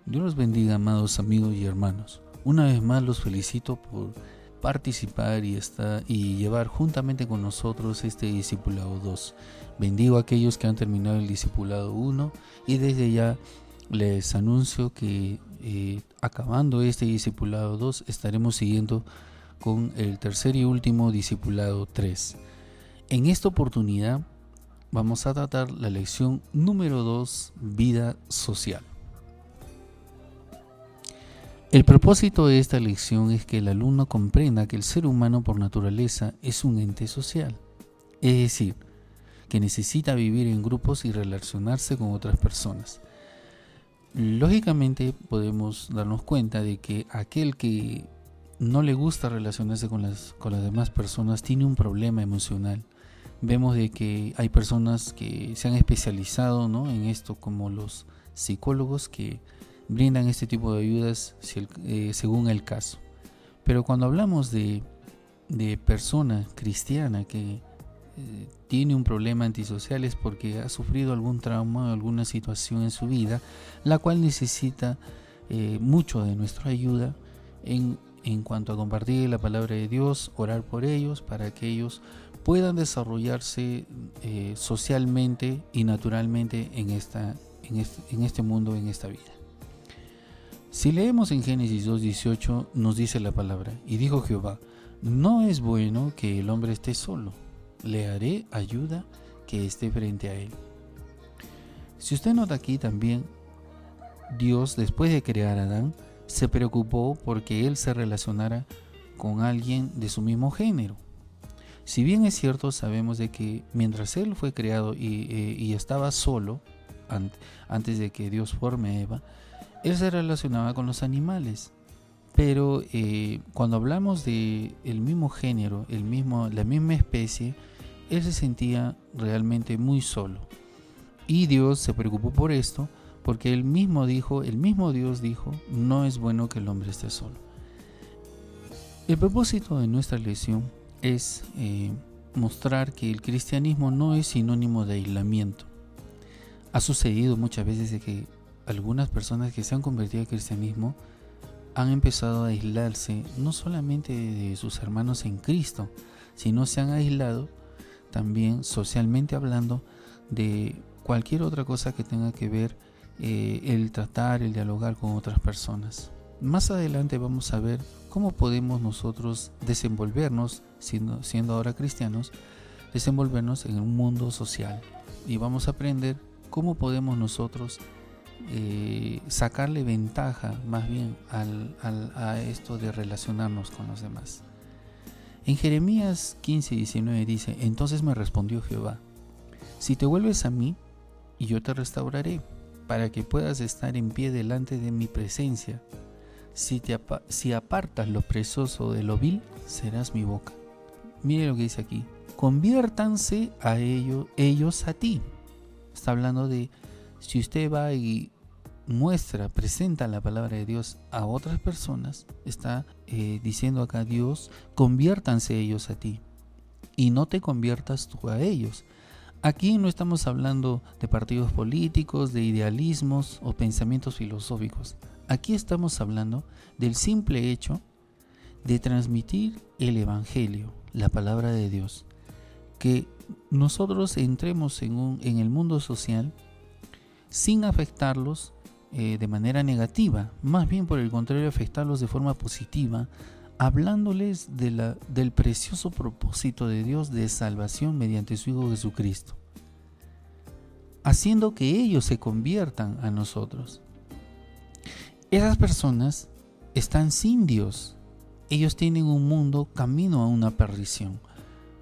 Dios los bendiga, amados amigos y hermanos. Una vez más los felicito por participar y llevar juntamente con nosotros este Discipulado 2. Bendigo a aquellos que han terminado el Discipulado 1 y desde ya les anuncio que acabando este Discipulado 2 estaremos siguiendo con el tercer y último Discipulado 3. En esta oportunidad vamos a tratar la lección número 2, vida social. El propósito de esta lección es que el alumno comprenda que el ser humano por naturaleza es un ente social, es decir, que necesita vivir en grupos y relacionarse con otras personas. Lógicamente podemos darnos cuenta de que aquel que no le gusta relacionarse con las demás personas tiene un problema emocional. Vemos de que hay personas que se han especializado, ¿no?, en esto, como los psicólogos que brindan este tipo de ayudas según el caso. Pero cuando hablamos de persona cristiana que tiene un problema antisocial es porque ha sufrido algún trauma o alguna situación en su vida, la cual necesita mucho de nuestra ayuda en cuanto a compartir la palabra de Dios, orar por ellos para que ellos puedan desarrollarse socialmente y naturalmente en este mundo, en esta vida. Si leemos en Génesis 2:18, nos dice la palabra: y dijo Jehová, no es bueno que el hombre esté solo, le haré ayuda que esté frente a él. Si usted nota aquí también, Dios, después de crear a Adán, se preocupó porque él se relacionara con alguien de su mismo género. Si bien es cierto, sabemos de que mientras él fue creado y estaba solo, antes de que Dios forme a Eva, él se relacionaba con los animales. Pero cuando hablamos de el mismo género, la misma especie, él se sentía realmente muy solo. Y Dios se preocupó por esto, porque el mismo Dios dijo, no es bueno que el hombre esté solo. El propósito de nuestra lección es mostrar que el cristianismo no es sinónimo de aislamiento. Ha sucedido muchas veces de que algunas personas que se han convertido al cristianismo han empezado a aislarse no solamente de sus hermanos en Cristo, sino se han aislado también socialmente hablando de cualquier otra cosa que tenga que ver el tratar, el dialogar con otras personas. Más adelante vamos a ver cómo podemos nosotros desenvolvernos, siendo ahora cristianos, desenvolvernos en un mundo social, y vamos a aprender cómo podemos nosotros sacarle ventaja más bien a esto de relacionarnos con los demás. En Jeremías 15:19 dice: entonces me respondió Jehová, si te vuelves a mí, y yo te restauraré, para que puedas estar en pie delante de mi presencia. Si apartas lo precioso de lo vil, serás mi boca. Mire lo que dice aquí: conviértanse a ellos a ti. Está hablando de si usted va y presenta la palabra de Dios a otras personas, está diciendo acá Dios, conviértanse ellos a ti y no te conviertas tú a ellos. Aquí no estamos hablando de partidos políticos, de idealismos o pensamientos filosóficos. Aquí estamos hablando del simple hecho de transmitir el evangelio, la palabra de Dios, que nosotros entremos en el mundo social sin afectarlos de manera negativa, más bien por el contrario, afectarlos de forma positiva, hablándoles del precioso propósito de Dios de salvación mediante su Hijo Jesucristo, haciendo que ellos se conviertan a nosotros. Esas personas están sin Dios, ellos tienen un mundo camino a una perdición.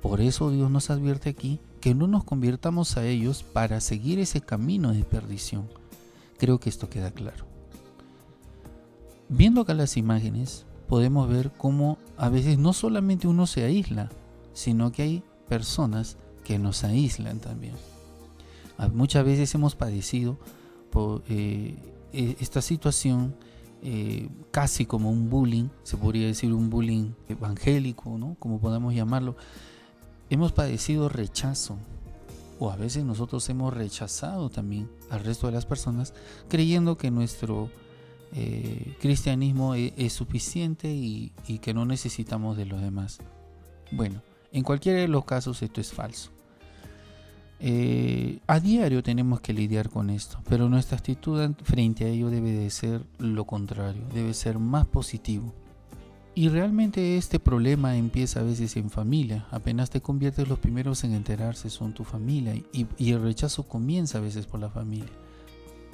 Por eso Dios nos advierte aquí que no nos convirtamos a ellos para seguir ese camino de perdición. Creo que esto queda claro. Viendo acá las imágenes, podemos ver cómo a veces no solamente uno se aísla, sino que hay personas que nos aíslan también. Muchas veces hemos padecido por esta situación casi como un bullying, se podría decir un bullying evangélico, ¿no?, como podamos llamarlo. Hemos padecido rechazo, o a veces nosotros hemos rechazado también al resto de las personas, creyendo que nuestro cristianismo es suficiente y que no necesitamos de los demás. Bueno, en cualquiera de los casos esto es falso. A diario tenemos que lidiar con esto, pero nuestra actitud frente a ello debe de ser lo contrario, debe ser más positivo. Y realmente este problema empieza a veces en familia. Apenas te conviertes, los primeros en enterarse son tu familia, y el rechazo comienza a veces por la familia.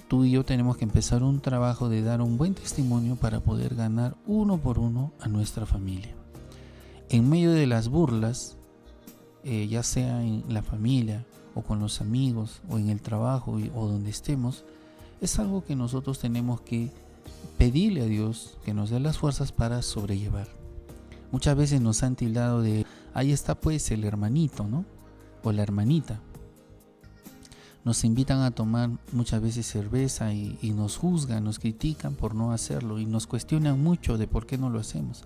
Tú y yo tenemos que empezar un trabajo de dar un buen testimonio para poder ganar uno por uno a nuestra familia. En medio de las burlas, ya sea en la familia o con los amigos o en el trabajo o donde estemos, es algo que nosotros tenemos que pedirle a Dios que nos dé las fuerzas para sobrellevar. Muchas veces nos han tildado de, ahí está pues el hermanito, ¿no? O la hermanita. Nos invitan a tomar muchas veces cerveza y nos juzgan, nos critican por no hacerlo y nos cuestionan mucho de por qué no lo hacemos.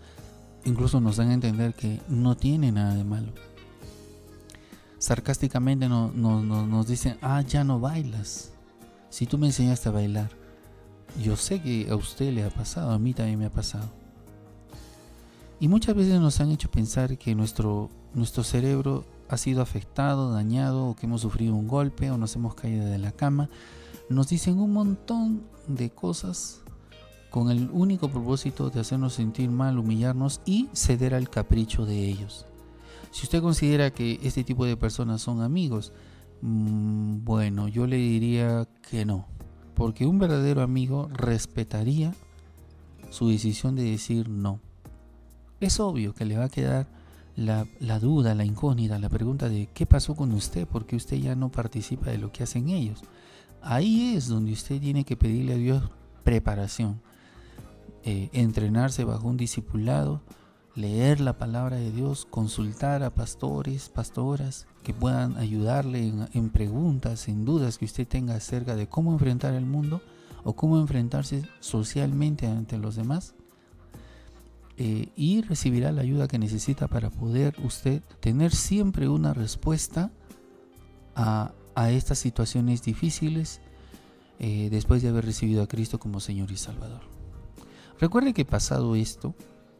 Incluso nos dan a entender que no tiene nada de malo. Sarcásticamente nos dicen, ya no bailas. Si tú me enseñaste a bailar. Yo sé que a usted le ha pasado, a mí también me ha pasado. Y muchas veces nos han hecho pensar que nuestro cerebro ha sido afectado, dañado, o que hemos sufrido un golpe, o nos hemos caído de la cama. Nos dicen un montón de cosas con el único propósito de hacernos sentir mal, humillarnos y ceder al capricho de ellos. Si usted considera que este tipo de personas son amigos, bueno, yo le diría que no. Porque un verdadero amigo respetaría su decisión de decir no. Es obvio que le va a quedar la duda, la incógnita, la pregunta de ¿qué pasó con usted? ¿Por qué usted ya no participa de lo que hacen ellos? Ahí es donde usted tiene que pedirle a Dios preparación, entrenarse bajo un discipulado, leer la palabra de Dios, consultar a pastores, pastoras que puedan ayudarle en preguntas, en dudas que usted tenga acerca de cómo enfrentar el mundo o cómo enfrentarse socialmente ante los demás, y recibirá la ayuda que necesita para poder usted tener siempre una respuesta a estas situaciones difíciles, después de haber recibido a Cristo como Señor y Salvador. Recuerde que pasado esto,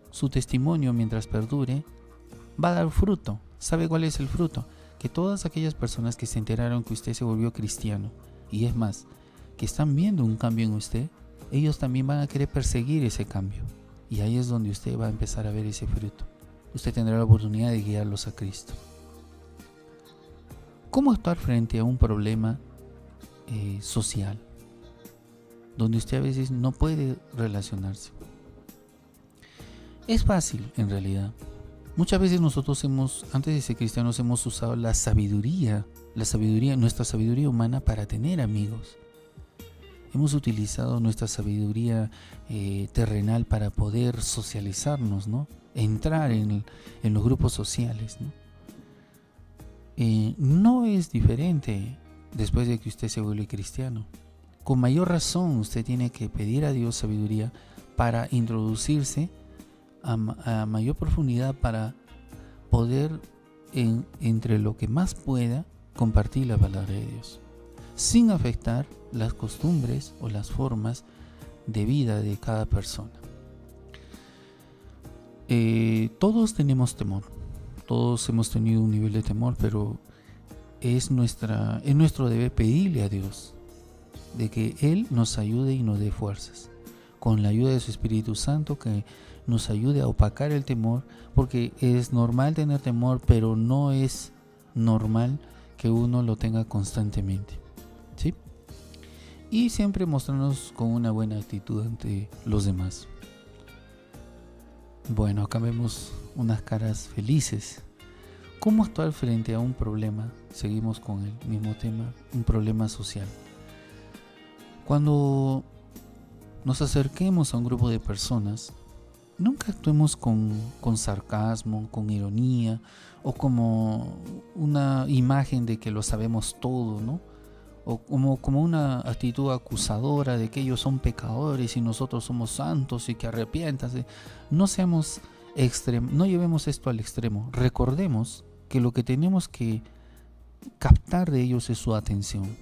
su testimonio, mientras perdure, va a dar fruto. ¿Sabe cuál es el fruto? Que todas aquellas personas que se enteraron que usted se volvió cristiano, y es más, que están viendo un cambio en usted, ellos también van a querer perseguir ese cambio. Y ahí es donde usted va a empezar a ver ese fruto. Usted tendrá la oportunidad de guiarlos a Cristo. ¿Cómo actuar frente a un problema social, donde usted a veces no puede relacionarse? Es fácil en realidad. Muchas veces nosotros antes de ser cristianos, hemos usado nuestra sabiduría humana para tener amigos. Hemos utilizado nuestra sabiduría terrenal para poder socializarnos, ¿no? Entrar en los grupos sociales, ¿no? No es diferente después de que usted se vuelve cristiano. Con mayor razón usted tiene que pedir a Dios sabiduría para introducirse a mayor profundidad, para poder entre lo que más pueda compartir la palabra de Dios, sin afectar las costumbres o las formas de vida de cada persona. Todos tenemos temor, todos hemos tenido un nivel de temor, pero es nuestro deber pedirle a Dios de que Él nos ayude y nos dé fuerzas, con la ayuda de su Espíritu Santo, que nos ayude a opacar el temor, porque es normal tener temor, pero no es normal que uno lo tenga constantemente, ¿sí? Y siempre mostrarnos con una buena actitud ante los demás. Bueno, acá vemos unas caras felices. ¿Cómo actuar frente a un problema? Seguimos con el mismo tema, un problema social. Cuando nos acerquemos a un grupo de personas, nunca actuemos con sarcasmo, con ironía, o como una imagen de que lo sabemos todo, ¿no? O como una actitud acusadora de que ellos son pecadores y nosotros somos santos y que arrepiéntase. No seamos extremos, no llevemos esto al extremo. Recordemos que lo que tenemos que captar de ellos es su atención.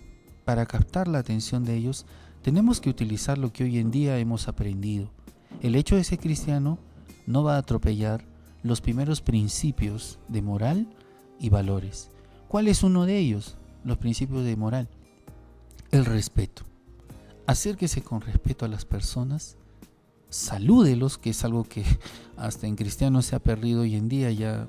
Para captar la atención de ellos Tenemos que utilizar lo que hoy en día hemos aprendido. El hecho de ser cristiano no va a atropellar los primeros principios de moral y valores. ¿Cuál es uno de ellos? Los principios de moral. El respeto. Acérquese con respeto a las personas, salúdelos, que es algo que hasta en cristianos se ha perdido hoy en día, ya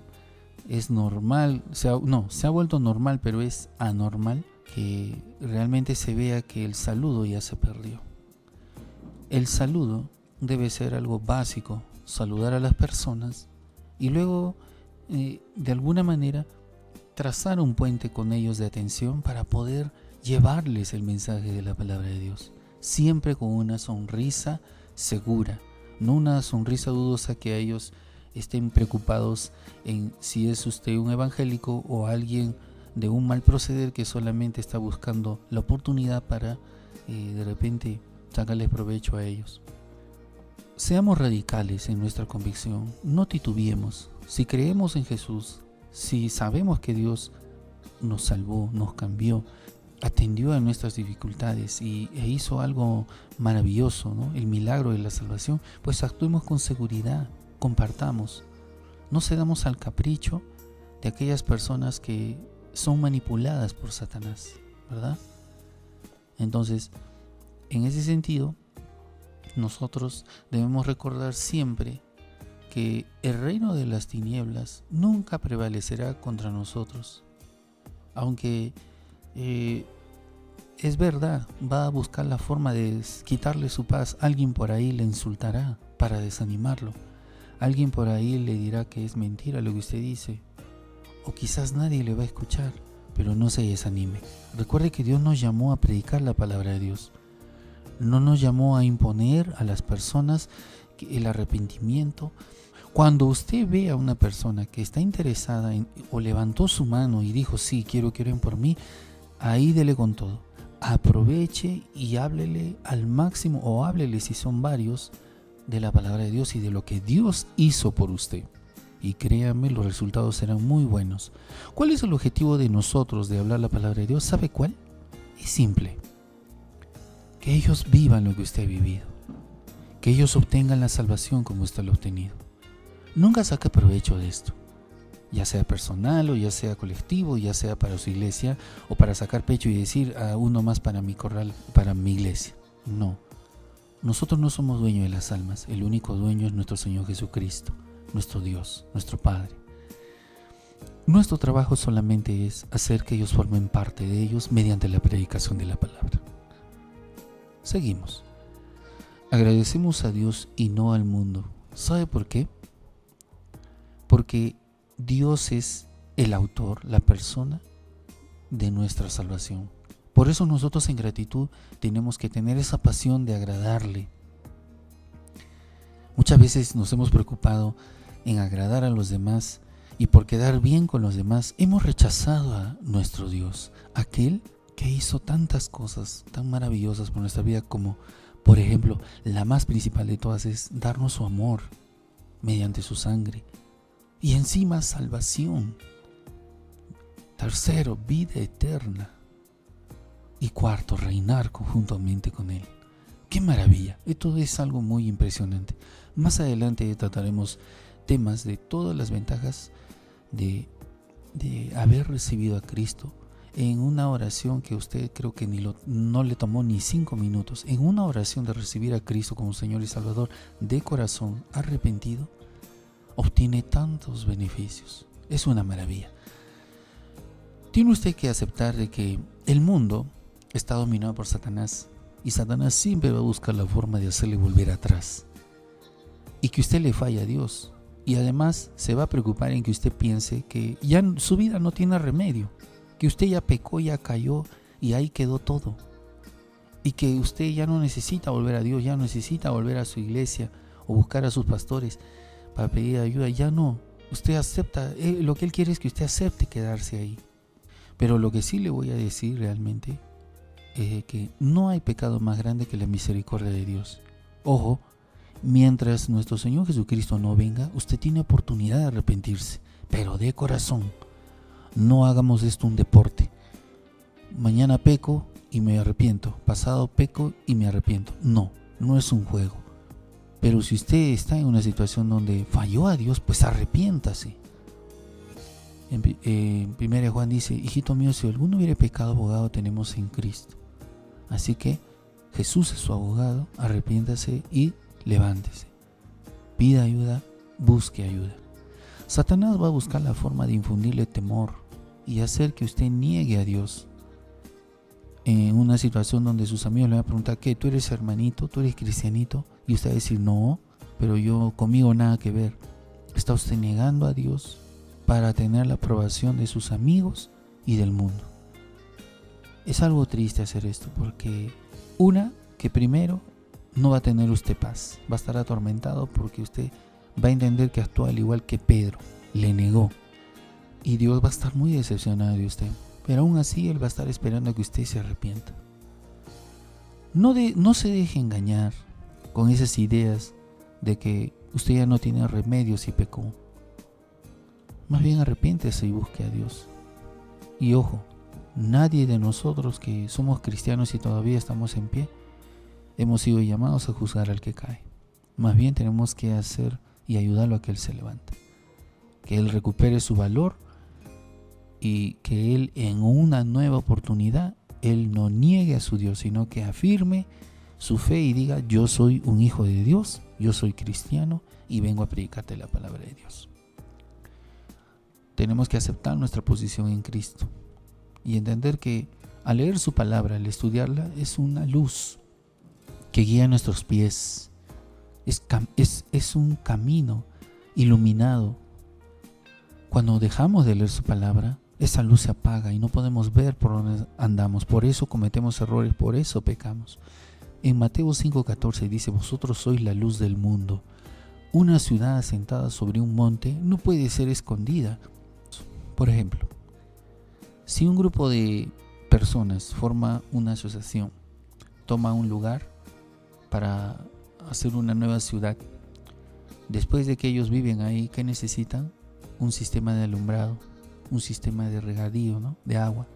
es normal, se ha vuelto normal, pero es anormal que realmente se vea que el saludo ya se perdió. El saludo debe ser algo básico, saludar a las personas y luego de alguna manera trazar un puente con ellos de atención para poder llevarles el mensaje de la palabra de Dios, siempre con una sonrisa segura, no una sonrisa dudosa que a ellos estén preocupados en si es usted un evangélico o alguien de un mal proceder que solamente está buscando la oportunidad para de repente sacarles provecho a ellos. Seamos radicales en nuestra convicción, no titubeemos. Si creemos en Jesús, si sabemos que Dios nos salvó, nos cambió, atendió a nuestras dificultades e hizo algo maravilloso, ¿no? El milagro de la salvación, pues actuemos con seguridad, compartamos, no cedamos al capricho de aquellas personas que son manipuladas por Satanás, ¿verdad? Entonces, en ese sentido, nosotros debemos recordar siempre que el reino de las tinieblas nunca prevalecerá contra nosotros, aunque es verdad, va a buscar la forma de quitarle su paz. Alguien por ahí le insultará para desanimarlo, alguien por ahí le dirá que es mentira lo que usted dice, o quizás nadie le va a escuchar, pero no se desanime. Recuerde que Dios nos llamó a predicar la palabra de Dios, no nos llamó a imponer a las personas el arrepentimiento. Cuando usted ve a una persona que está interesada o levantó su mano y dijo sí, quiero que oren por mí, ahí dele con todo, aproveche y háblele al máximo, o háblele si son varios, de la palabra de Dios y de lo que Dios hizo por usted, y créanme, los resultados serán muy buenos. ¿Cuál es el objetivo de nosotros de hablar la palabra de Dios? ¿Sabe cuál? Es simple: que ellos vivan lo que usted ha vivido, que ellos obtengan la salvación como usted lo ha obtenido. Nunca saque provecho de esto, ya sea personal o ya sea colectivo, ya sea para su iglesia o para sacar pecho y decir uno más para mi corral, para mi iglesia. No, nosotros no somos dueños de las almas, el único dueño es nuestro Señor Jesucristo, nuestro Dios, nuestro Padre. Nuestro trabajo solamente es hacer que ellos formen parte de ellos mediante la predicación de la palabra. Seguimos. Agradecemos a Dios y no al mundo. ¿Sabe por qué? Porque Dios es el autor, la persona de nuestra salvación. Por eso nosotros en gratitud tenemos que tener esa pasión de agradarle. Muchas veces nos hemos preocupado en agradar a los demás y por quedar bien con los demás hemos rechazado a nuestro Dios, aquel que hizo tantas cosas tan maravillosas por nuestra vida, como por ejemplo la más principal de todas es darnos su amor mediante su sangre, y encima salvación. Tercero, vida eterna. Y cuarto, reinar conjuntamente con Él. ¡Qué maravilla! Esto es algo muy impresionante. Más adelante trataremos temas de todas las ventajas de haber recibido a Cristo en una oración que usted creo que no le tomó ni 5 minutos. En una oración de recibir a Cristo como Señor y Salvador de corazón arrepentido, obtiene tantos beneficios. Es una maravilla. Tiene usted que aceptar de que el mundo está dominado por Satanás, y Satanás siempre va a buscar la forma de hacerle volver atrás, y que usted le falla a Dios, y además se va a preocupar en que usted piense que ya su vida no tiene remedio, que usted ya pecó, ya cayó y ahí quedó todo, y que usted ya no necesita volver a Dios, ya no necesita volver a su iglesia o buscar a sus pastores para pedir ayuda. Ya no, usted acepta, lo que Él quiere es que usted acepte quedarse ahí. Pero lo que sí le voy a decir realmente es que no hay pecado más grande que la misericordia de Dios. Ojo, mientras nuestro Señor Jesucristo no venga, usted tiene oportunidad de arrepentirse, pero de corazón. No hagamos esto un deporte. Mañana peco y me arrepiento, pasado peco y me arrepiento. No, no es un juego. Pero si usted está en una situación donde falló a Dios, pues arrepiéntase. En 1 Juan dice: hijito mío, si alguno hubiere pecado, abogado tenemos en Cristo. Así que Jesús es su abogado, arrepiéntase y levántese. Pida ayuda, busque ayuda. Satanás va a buscar la forma de infundirle temor y hacer que usted niegue a Dios. En una situación donde sus amigos le van a preguntar: ¿qué? ¿Tú eres hermanito? ¿Tú eres cristianito? Y usted va a decir: no, pero yo conmigo nada que ver. Está usted negando a Dios para tener la aprobación de sus amigos y del mundo. Es algo triste hacer esto, porque que primero no va a tener usted paz, va a estar atormentado porque usted va a entender que actúa al igual que Pedro, le negó, y Dios va a estar muy decepcionado de usted, pero aún así Él va a estar esperando a que usted se arrepienta. No se deje engañar con esas ideas de que usted ya no tiene remedio si pecó. Más bien arrepiéntese y busque a Dios. Y ojo, nadie de nosotros que somos cristianos y todavía estamos en pie hemos sido llamados a juzgar al que cae. Más bien tenemos que hacer y ayudarlo a que Él se levante, que Él recupere su valor y que Él, en una nueva oportunidad, Él no niegue a su Dios, sino que afirme su fe y diga: yo soy un hijo de Dios, yo soy cristiano y vengo a predicarte la palabra de Dios. Tenemos que aceptar nuestra posición en Cristo y entender que al leer su palabra, al estudiarla, es una luz que guía nuestros pies. Es un camino iluminado. Cuando dejamos de leer su palabra, esa luz se apaga y no podemos ver por dónde andamos. Por eso cometemos errores, por eso pecamos. En Mateo 5:14 dice: vosotros sois la luz del mundo. Una ciudad asentada sobre un monte no puede ser escondida. Por ejemplo, si un grupo de personas forma una asociación, toma un lugar para hacer una nueva ciudad, después de que ellos viven ahí, ¿qué necesitan? Un sistema de alumbrado, un sistema de regadío, ¿no? De agua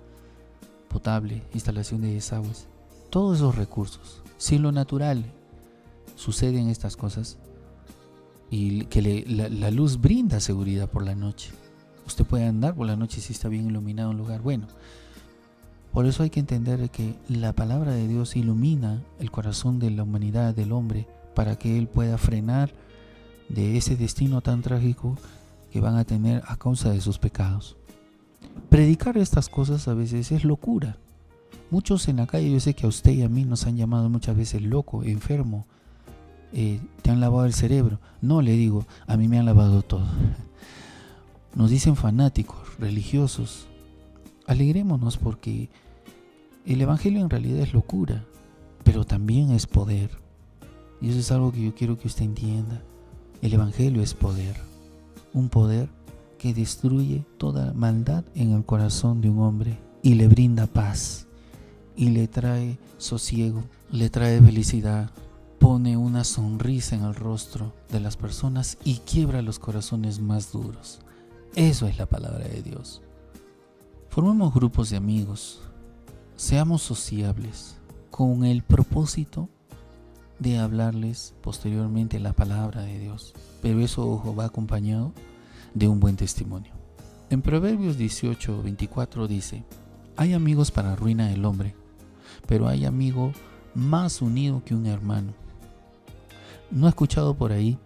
potable, instalación de desagües, todos esos recursos. Si en lo natural suceden estas cosas y que la luz brinda seguridad por la noche, usted puede andar por la noche si está bien iluminado un lugar. Bueno, por eso hay que entender que la palabra de Dios ilumina el corazón de la humanidad, del hombre, para que él pueda frenar de ese destino tan trágico que van a tener a causa de sus pecados. Predicar estas cosas a veces es locura. Muchos en la calle, yo sé que a usted y a mí nos han llamado muchas veces loco, enfermo, te han lavado el cerebro. No, le digo, a mí me han lavado todo. Nos dicen fanáticos, religiosos. Alegrémonos porque el evangelio en realidad es locura, pero también es poder. Y eso es algo que yo quiero que usted entienda. El evangelio es poder. Un poder que destruye toda maldad en el corazón de un hombre y le brinda paz, y le trae sosiego, le trae felicidad, pone una sonrisa en el rostro de las personas y quiebra los corazones más duros. Eso es la palabra de Dios. Formemos grupos de amigos, seamos sociables, con el propósito de hablarles posteriormente la palabra de Dios. Pero eso, ojo, va acompañado de un buen testimonio. En Proverbios 18:24 dice: hay amigos para ruina del hombre, pero hay amigo más unido que un hermano. ¿No ha escuchado por ahí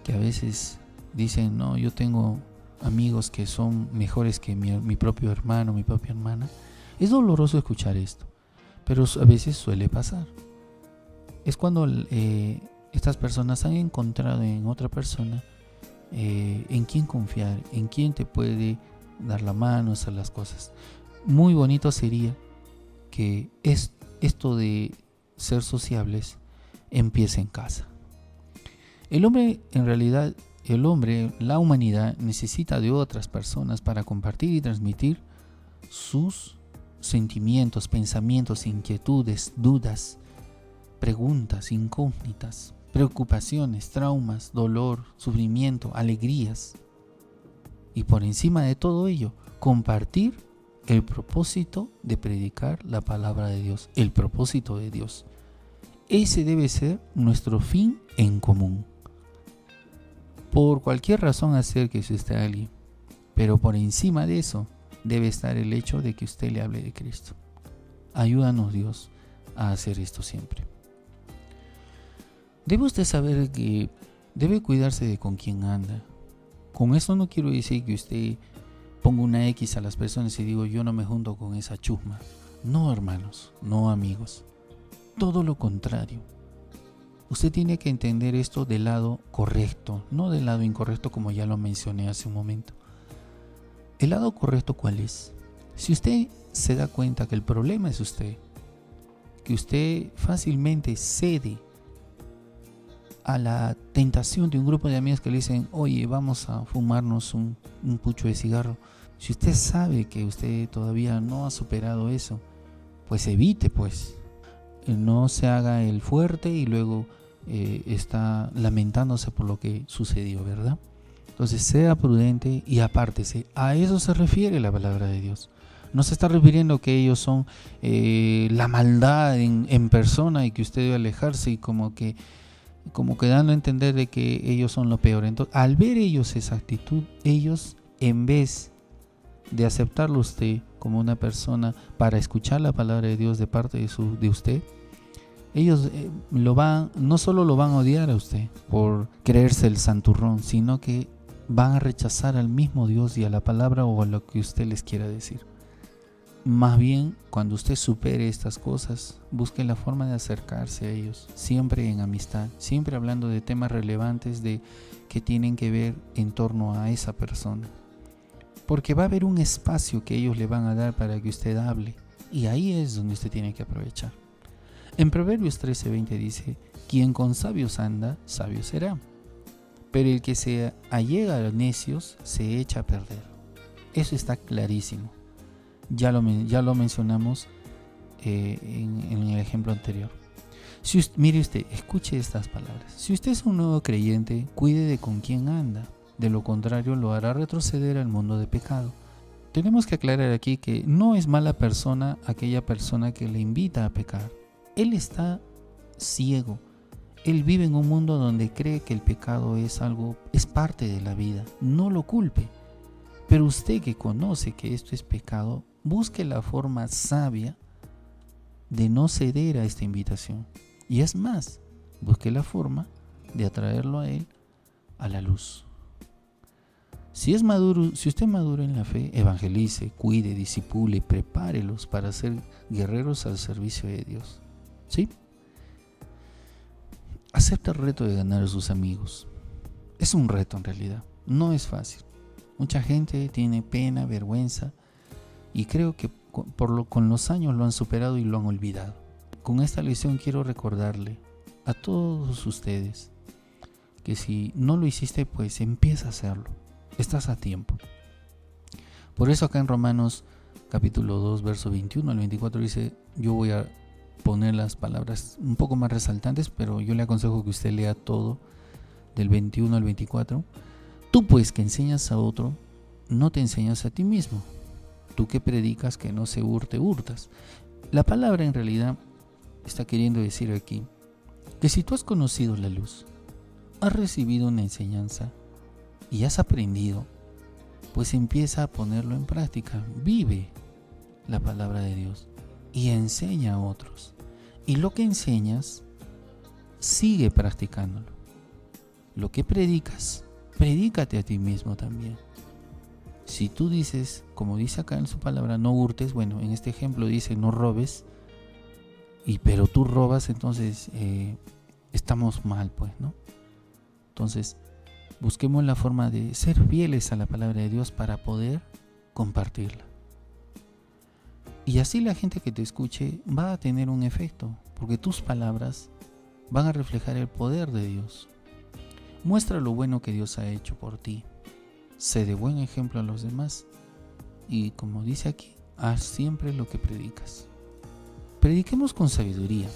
que a veces dicen: no, yo tengo amigos que son mejores que mi propio hermano, mi propia hermana? Es doloroso escuchar esto, pero a veces suele pasar. Es cuando estas personas han encontrado en otra persona en quién confiar, en quién te puede dar la mano, hacer las cosas. Muy bonito sería que esto de ser sociables empiece en casa. El hombre, en realidad, la humanidad necesita de otras personas para compartir y transmitir sus sentimientos, pensamientos, inquietudes, dudas, preguntas, incógnitas, preocupaciones, traumas, dolor, sufrimiento, alegrías. Y por encima de todo ello, compartir el propósito de predicar la palabra de Dios, el propósito de Dios. Ese debe ser nuestro fin en común. Por cualquier razón acérquese usted a alguien, pero por encima de eso debe estar el hecho de que usted le hable de Cristo. Ayúdanos, Dios, a hacer esto siempre. Debe usted saber que debe cuidarse de con quién anda. Con esto no quiero decir que usted ponga una X a las personas y digo yo no me junto con esa chusma. No, hermanos, no, amigos. Todo lo contrario. Usted tiene que entender esto del lado correcto, no del lado incorrecto como ya lo mencioné hace un momento. ¿El lado correcto cuál es? Si usted se da cuenta que el problema es usted, que usted fácilmente cede a la tentación de un grupo de amigos que le dicen, oye, vamos a fumarnos un pucho de cigarro. Si usted sabe que usted todavía no ha superado eso, pues evite, pues. No se haga el fuerte y luego está lamentándose por lo que sucedió, ¿verdad? Entonces sea prudente y apártese. A eso se refiere la palabra de Dios. No se está refiriendo que ellos son la maldad en persona y que usted debe alejarse y como que dando a entender de que ellos son lo peor. Entonces, al ver ellos esa actitud, ellos en vez de aceptarlo usted como una persona para escuchar la palabra de Dios de parte de usted, ellos no solo lo van a odiar a usted por creerse el santurrón, sino que van a rechazar al mismo Dios y a la palabra o a lo que usted les quiera decir. Más bien, cuando usted supere estas cosas, busque la forma de acercarse a ellos, siempre en amistad, siempre hablando de temas relevantes que tienen que ver en torno a esa persona. Porque va a haber un espacio que ellos le van a dar para que usted hable, y ahí es donde usted tiene que aprovechar. En Proverbios 13:20 dice, quien con sabios anda, sabio será, pero el que se allega a los necios se echa a perder. Eso está clarísimo. Ya lo mencionamos en el ejemplo anterior. Mire usted, escuche estas palabras. Si usted es un nuevo creyente, cuide de con quién anda. De lo contrario, lo hará retroceder al mundo de pecado. Tenemos que aclarar aquí que no es mala persona aquella persona que le invita a pecar. Él está ciego. Él vive en un mundo donde cree que el pecado es parte de la vida. No lo culpe. Pero usted que conoce que esto es pecado, busque la forma sabia de no ceder a esta invitación. Y es más, busque la forma de atraerlo a él a la luz. Si usted es maduro en la fe, evangelice, cuide, disipule, prepárelos para ser guerreros al servicio de Dios. ¿Sí? Acepta el reto de ganar a sus amigos. Es un reto en realidad, no es fácil. Mucha gente tiene pena, vergüenza y creo que con los años lo han superado y lo han olvidado. Con esta lección quiero recordarle a todos ustedes que si no lo hiciste, pues empieza a hacerlo. Estás a tiempo. Por eso acá en Romanos capítulo 2, verso 21 al 24 dice, yo voy a poner las palabras un poco más resaltantes, pero yo le aconsejo que usted lea todo del 21 al 24. Tú pues que enseñas a otro, no te enseñas a ti mismo. Tú que predicas que no se hurte, hurtas. La palabra en realidad está queriendo decir aquí que si tú has conocido la luz, has recibido una enseñanza y has aprendido, pues empieza a ponerlo en práctica. Vive la palabra de Dios y enseña a otros. Y lo que enseñas, sigue practicándolo. Lo que predicas, predícate a ti mismo también. Si tú dices, como dice acá en su palabra, no hurtes, bueno, en este ejemplo dice no robes, pero tú robas, entonces estamos mal, pues, ¿no? Entonces, busquemos la forma de ser fieles a la palabra de Dios para poder compartirla. Y así la gente que te escuche va a tener un efecto, porque tus palabras van a reflejar el poder de Dios. Muestra lo bueno que Dios ha hecho por ti. Sé de buen ejemplo a los demás. Y como dice aquí, haz siempre lo que predicas. Prediquemos con sabiduría.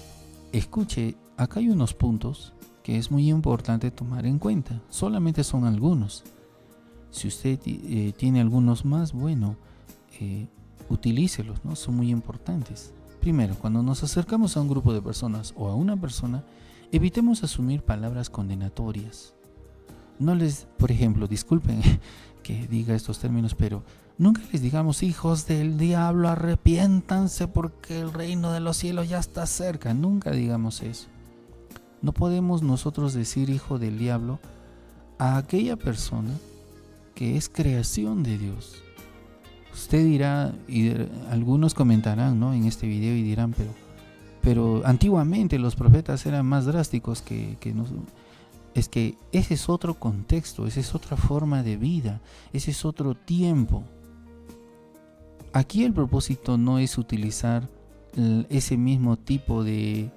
Escuche, acá hay unos puntos que es muy importante tomar en cuenta. Solamente son algunos. Si usted tiene algunos más, bueno, utilícelos, ¿no? Son muy importantes. Primero, cuando nos acercamos a un grupo de personas o a una persona, evitemos asumir palabras condenatorias. No les, por ejemplo, disculpen que diga estos términos, pero nunca les digamos: hijos del diablo, arrepiéntanse porque el reino de los cielos ya está cerca. Nunca digamos eso. No podemos nosotros decir hijo del diablo a aquella persona que es creación de Dios. Usted dirá, y algunos comentarán, ¿no?, en este video y dirán, pero antiguamente los profetas eran más drásticos que nosotros. Es que ese es otro contexto, esa es otra forma de vida, ese es otro tiempo. Aquí el propósito no es utilizar ese mismo tipo de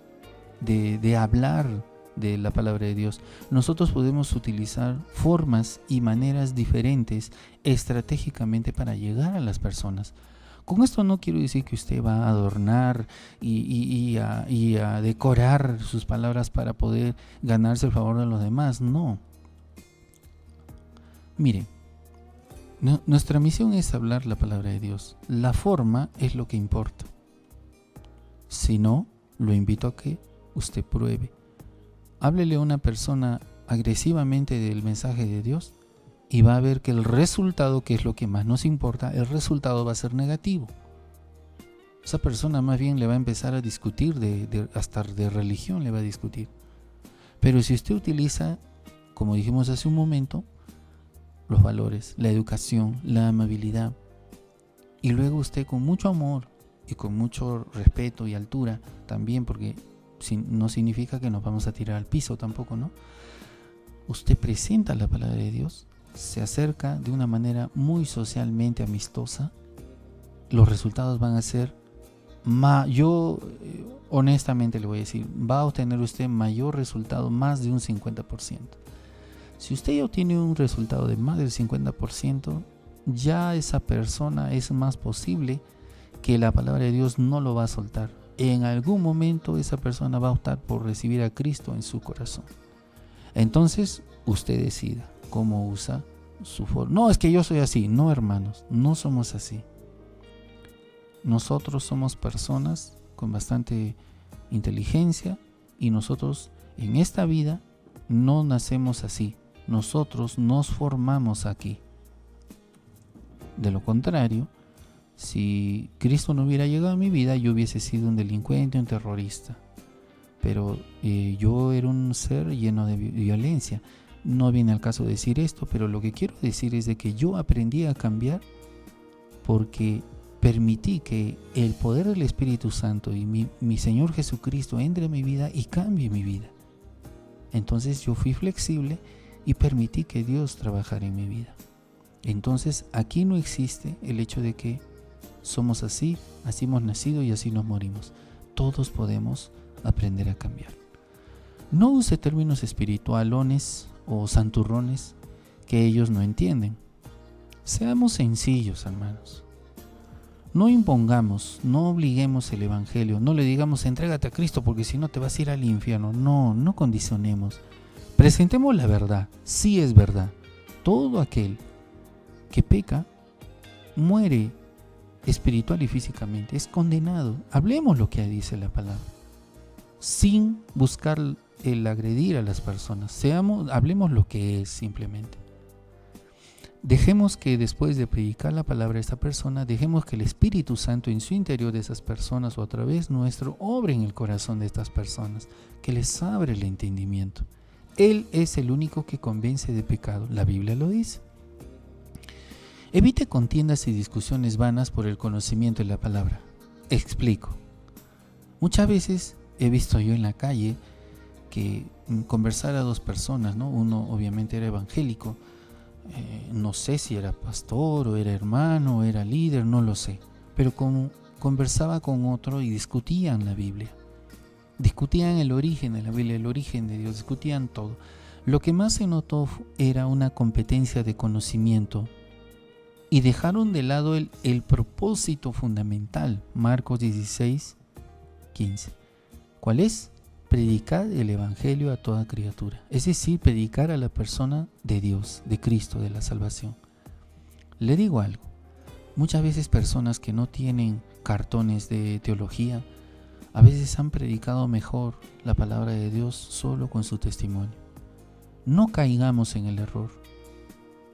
hablar de la palabra de Dios. Nosotros podemos utilizar formas y maneras diferentes estratégicamente para llegar a las personas. Con esto no quiero decir que usted va a adornar y a decorar sus palabras para poder ganarse el favor de los demás. No. Mire, nuestra misión es hablar la palabra de Dios. La forma es lo que importa. Si no, lo invito a que usted pruebe. Háblele a una persona agresivamente del mensaje de Dios y va a ver que el resultado, que es lo que más nos importa, el resultado va a ser negativo. Esa persona más bien le va a empezar a discutir, hasta de religión le va a discutir. Pero si usted utiliza, como dijimos hace un momento, los valores, la educación, la amabilidad, y luego usted con mucho amor y con mucho respeto y altura también, porque no significa que nos vamos a tirar al piso tampoco, ¿no? Usted presenta la palabra de Dios, se acerca de una manera muy socialmente amistosa, los resultados van a ser yo honestamente le voy a decir, va a obtener usted mayor resultado, más de un 50%. Si usted ya obtiene un resultado de más del 50%, ya esa persona es más posible que la palabra de Dios no lo va a soltar. En algún momento esa persona va a optar por recibir a Cristo en su corazón. Entonces usted decida cómo usa su forma. No, es que yo soy así. No, hermanos, no somos así. Nosotros somos personas con bastante inteligencia y nosotros en esta vida no nacemos así. Nosotros nos formamos aquí. De lo contrario, si Cristo no hubiera llegado a mi vida, yo hubiese sido un delincuente, un terrorista. Pero yo era un ser lleno de violencia. No viene al caso decir esto, pero lo que quiero decir es de que yo aprendí a cambiar porque permití que el poder del Espíritu Santo y mi Señor Jesucristo entre en mi vida y cambie mi vida. Entonces yo fui flexible y permití que Dios trabajara en mi vida. Entonces aquí no existe el hecho de que somos así hemos nacido y así nos morimos. Todos podemos aprender a cambiar. No use términos espiritualones o santurrones que ellos no entienden. Seamos sencillos, hermanos. No impongamos, no obliguemos el evangelio, no le digamos entrégate a Cristo porque si no te vas a ir al infierno. No condicionemos. Presentemos la verdad. Sí es verdad. Todo aquel que peca muere espiritual y físicamente, es condenado. Hablemos lo que dice la palabra, sin buscar el agredir a las personas. Hablemos lo que es simplemente. Dejemos que después de predicar la palabra a esta persona, dejemos que el Espíritu Santo en su interior de esas personas o a través nuestro obre en el corazón de estas personas, que les abre el entendimiento. Él es el único que convence de pecado. La Biblia lo dice. Evite contiendas y discusiones vanas por el conocimiento de la palabra. Explico. Muchas veces he visto yo en la calle que conversar a dos personas, ¿no? Uno obviamente era evangélico, no sé si era pastor o era hermano o era líder, no lo sé, pero conversaba con otro y discutían la Biblia, discutían el origen de la Biblia, el origen de Dios, discutían todo. Lo que más se notó era una competencia de conocimiento y dejaron de lado el propósito fundamental. Marcos 16:15. ¿Cuál es? Predicar el evangelio a toda criatura, es decir, predicar a la persona de Dios, de Cristo, de la salvación. Le digo algo, Muchas veces personas que no tienen cartones de teología, a veces han predicado mejor la palabra de Dios solo con su testimonio. No caigamos en el error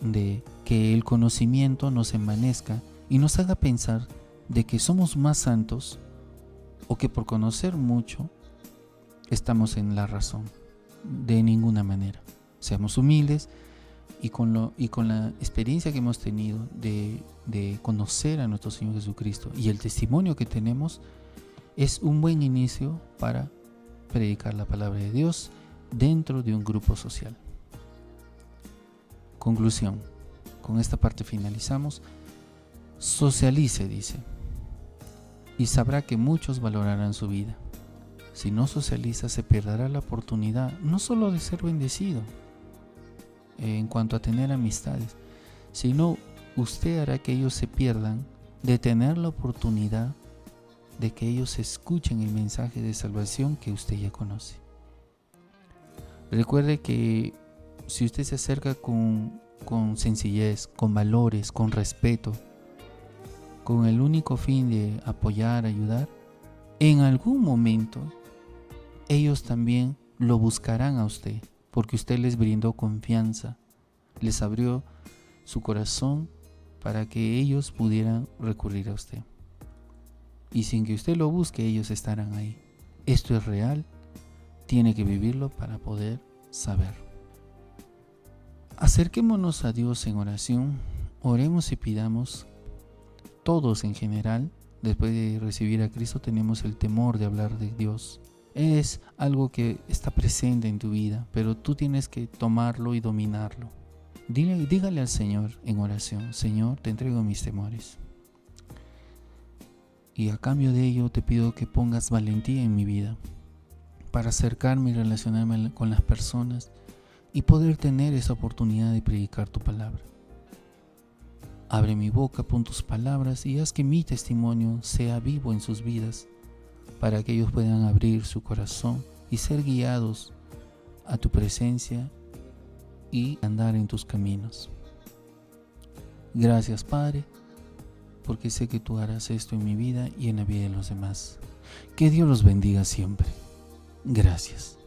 de que el conocimiento nos envanezca y nos haga pensar de que somos más santos o que por conocer mucho estamos en la razón. De ninguna manera. Seamos humildes y con la experiencia que hemos tenido de conocer a nuestro Señor Jesucristo y el testimonio que tenemos, es un buen inicio para predicar la palabra de Dios dentro de un grupo social. Conclusión. Con esta parte finalizamos. Socialice, dice, y sabrá que muchos valorarán su vida. Si no socializa, se perderá la oportunidad no solo de ser bendecido en cuanto a tener amistades, sino usted hará que ellos se pierdan de tener la oportunidad de que ellos escuchen el mensaje de salvación que usted ya conoce. Recuerde que si usted se acerca con sencillez, con valores, con respeto, con el único fin de apoyar, ayudar, en algún momento ellos también lo buscarán a usted, porque usted les brindó confianza, les abrió su corazón para que ellos pudieran recurrir a usted. Y sin que usted lo busque, ellos estarán ahí. Esto es real, tiene que vivirlo para poder saber. Acerquémonos a Dios en oración, oremos y pidamos. Todos en general, después de recibir a Cristo, tenemos el temor de hablar de Dios. Es algo que está presente en tu vida, pero tú tienes que tomarlo y dominarlo. Dígale al Señor en oración: Señor, te entrego mis temores. Y a cambio de ello te pido que pongas valentía en mi vida para acercarme y relacionarme con las personas y poder tener esa oportunidad de predicar tu palabra. Abre mi boca, pon tus palabras y haz que mi testimonio sea vivo en sus vidas, para que ellos puedan abrir su corazón y ser guiados a tu presencia y andar en tus caminos. Gracias, Padre, porque sé que tú harás esto en mi vida y en la vida de los demás. Que Dios los bendiga siempre. Gracias.